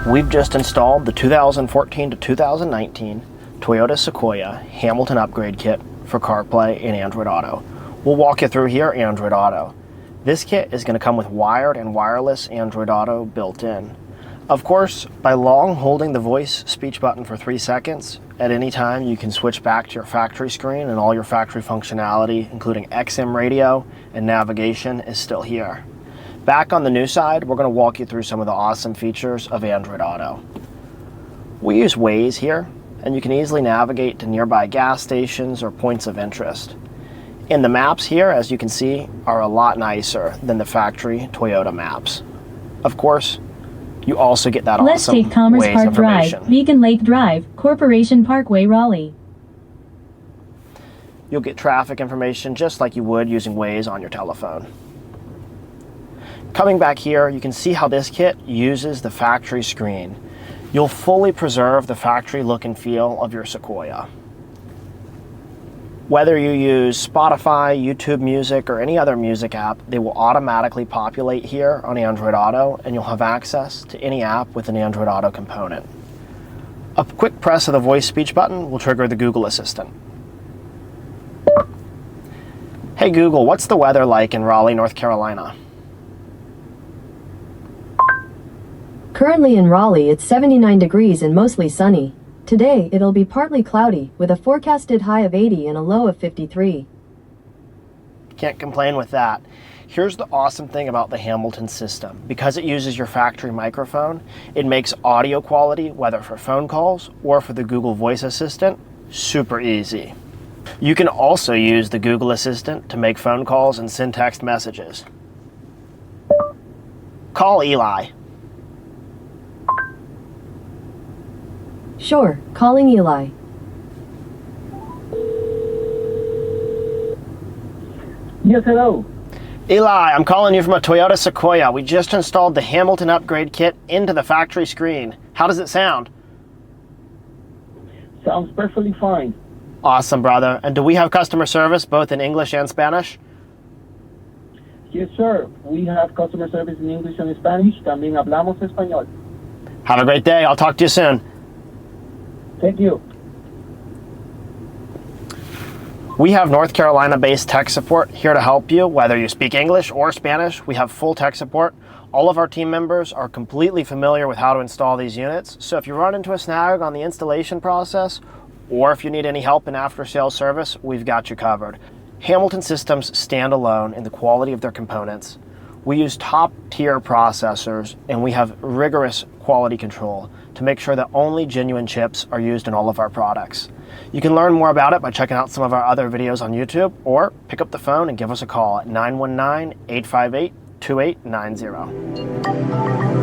We've just installed the 2014 to 2019 Toyota Sequoia Hamilton Upgrade Kit for CarPlay and Android Auto. We'll walk you through here Android Auto. This kit is going to come with wired and wireless Android Auto built in. Of course, by long holding the voice speech button for 3 seconds, at any time you can switch back to your factory screen and all your factory functionality, including XM radio and navigation, is still here. Back on the new side, we're going to walk you through some of the awesome features of Android Auto. We use Waze here, and you can easily navigate to nearby gas stations or points of interest. And the maps here, as you can see, are a lot nicer than the factory Toyota maps. Of course, you also get that Let's awesome take Commerce Waze Park information. Drive, Beacon Lake Drive, Corporation Parkway, Raleigh. You'll get traffic information just like you would using Waze on your telephone. Coming back here, you can see how this kit uses the factory screen. You'll fully preserve the factory look and feel of your Sequoia. Whether you use Spotify, YouTube Music, or any other music app, they will automatically populate here on Android Auto, and you'll have access to any app with an Android Auto component. A quick press of the voice speech button will trigger the Google Assistant. Hey Google, what's the weather like in Raleigh, North Carolina? Currently in Raleigh, it's 79 degrees and mostly sunny. Today, it'll be partly cloudy, with a forecasted high of 80 and a low of 53. Can't complain with that. Here's the awesome thing about the Hamilton system. Because it uses your factory microphone, it makes audio quality, whether for phone calls or for the Google Voice Assistant, super easy. You can also use the Google Assistant to make phone calls and send text messages. Call Eli. Sure, calling Eli. Yes, hello. Eli, I'm calling you from a Toyota Sequoia. We just installed the Hamilton Upgrade Kit into the factory screen. How does it sound? Sounds perfectly fine. Awesome, brother. And do we have customer service both in English and Spanish? Yes, sir. We have customer service in English and Spanish. También hablamos español. Have a great day. I'll talk to you soon. Thank you. We have North Carolina-based tech support here to help you, whether you speak English or Spanish. We have full tech support. All of our team members are completely familiar with how to install these units. So if you run into a snag on the installation process, or if you need any help in after-sales service, we've got you covered. Hamilton systems stand alone in the quality of their components. We use top-tier processors, and we have rigorous quality control to make sure that only genuine chips are used in all of our products. You can learn more about it by checking out some of our other videos on YouTube, or pick up the phone and give us a call at 919-858-2890.